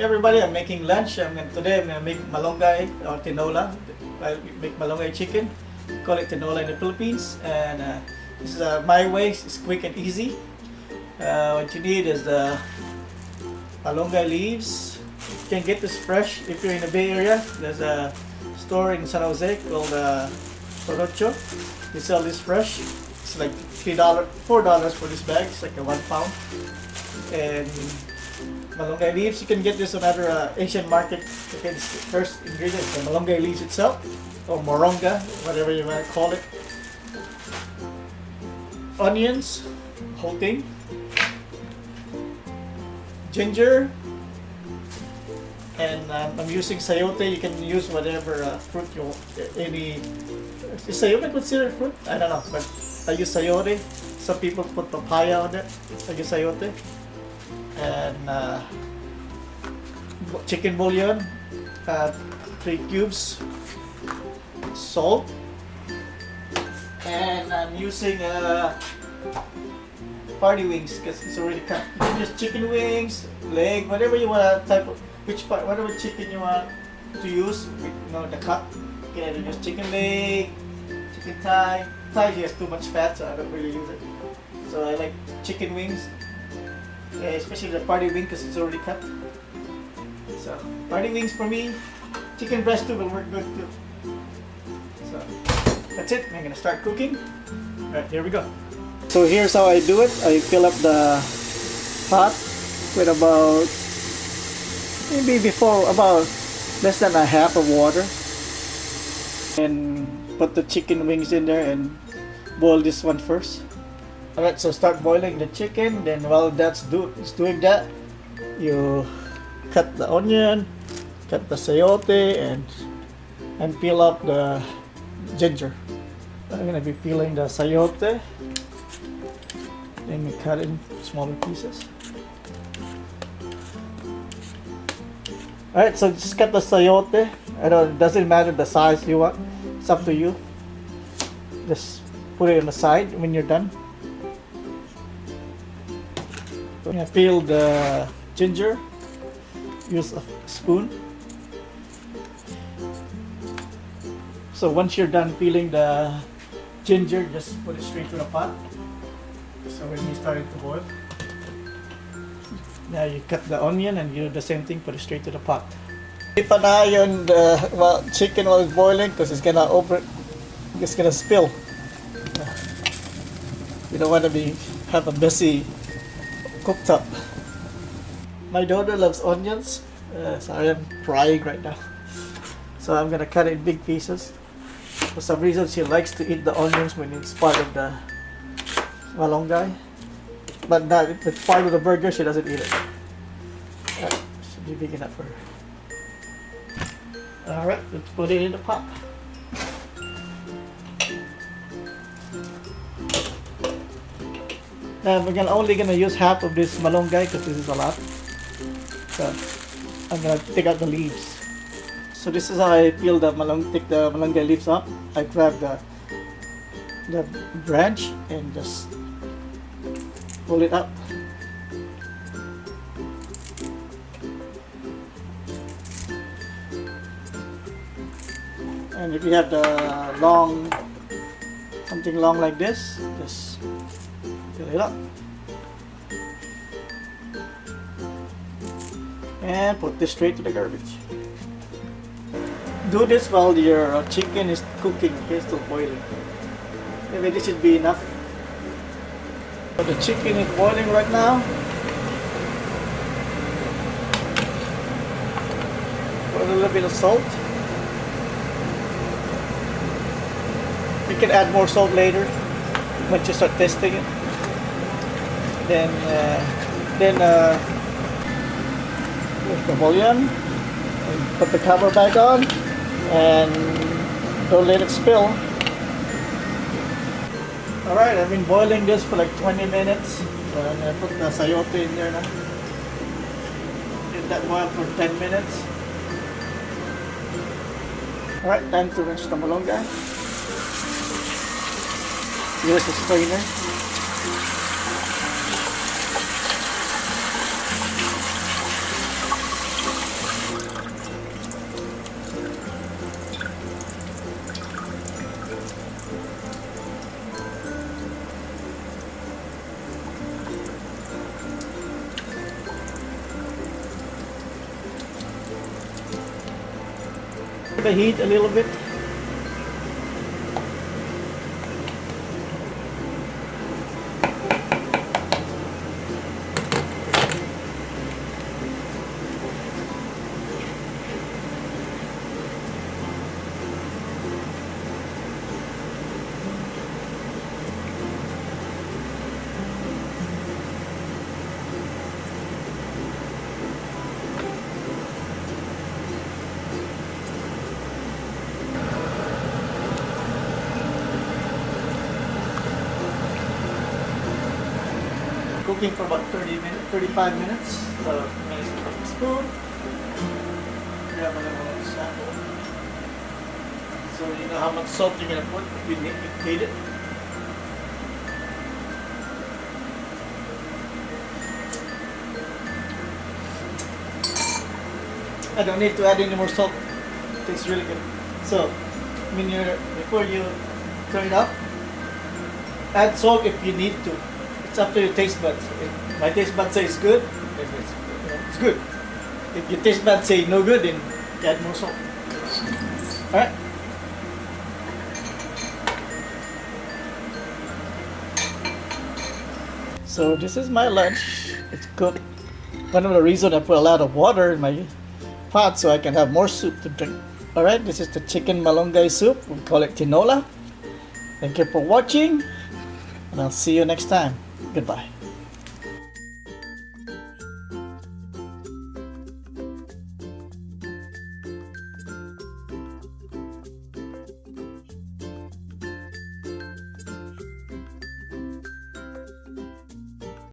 Everybody, I'm making lunch. Today I'm gonna make malunggay or tinola. I make malunggay chicken. Call it tinola in the Philippines. And this is my way. It's quick and easy. What you need is the malunggay leaves. You can get this fresh if you're in the Bay Area. There's a store in San Jose called Torocho. They sell this fresh. It's like $4 for this bag. It's like a 1 pound. And malunggay leaves, you can get this on other Asian market. Okay, this is the first ingredient, the malunggay leaves itself, or moringa, whatever you want to call it. Onions, whole thing. Ginger. And I'm using sayote. You can use whatever fruit you want. Is sayote considered fruit? I don't know, but I use sayote. Some people put papaya on it. I use sayote. And chicken bouillon, 3 cubes, salt, and I'm using party wings because it's already cut. You can use chicken wings, leg, whatever you want, type of which part, whatever chicken you want to use. You know, the cut. You can either use chicken leg, chicken thigh. Thigh has too much fat, so I don't really use it. So I like chicken wings. Yeah, especially the party wing because it's already cut. So party wings for me. Chicken breast too will work good too. So that's it. I'm gonna start cooking. Alright, here we go. So here's how I do it. I fill up the pot with about about less than a half of water, and put the chicken wings in there and boil this one first. Alright, so start boiling the chicken. Then while it's doing that, you cut the onion, cut the sayote, and peel up the ginger. I'm gonna be peeling the sayote. Then we cut it in smaller pieces. Alright, so just cut the sayote. It doesn't matter the size you want. It's up to you. Just put it on the side when you're done. I'm gonna peel the ginger. Use a spoon. So once you're done peeling the ginger, just put it straight to the pot. So when you start it to boil, now you cut the onion and you do the same thing. Put it straight to the pot. Keep an eye on the chicken while it's boiling because it's gonna spill. You don't want to have a messy cooktop. My daughter loves onions, so I am crying right now. So I'm gonna cut it in big pieces. For some reason, she likes to eat the onions when it's part of the malunggay, but not if it's part of the burger. She doesn't eat it. Should be big enough for her. All right, let's put it in the pot. Now we're only gonna use half of this malunggay because this is a lot. So I'm gonna take out the leaves. So this is how I peel take the malunggay leaves up. I grab the branch and just pull it up. And if you have something long like this, just fill it up. And put this straight to the garbage. Do this while your chicken is cooking, okay, still boiling. Maybe this should be enough. So the chicken is boiling right now. Put a little bit of salt. You can add more salt later once you start testing it. Then with the bouillon, and put the cover back on, and don't let it spill. Alright, I've been boiling this for like 20 minutes. So I'm gonna put the sayote in there now. Let that boil for 10 minutes. Alright, time to rinse the malunggay. Here's the strainer. The heat a little bit. Cooking for about 35 minutes. So, take a spoon, grab a little sample. So you know how much salt you're gonna put if you need it. I don't need to add any more salt. It tastes really good. So, before you turn it up, add salt if you need to. It's up to your taste buds. If my taste buds say it's good, it's good. If your taste buds say no good, then add more salt. Alright? So this is my lunch. It's cooked. One of the reasons I put a lot of water in my pot so I can have more soup to drink. Alright, this is the chicken malunggay soup. We call it tinola. Thank you for watching, and I'll see you next time. Goodbye.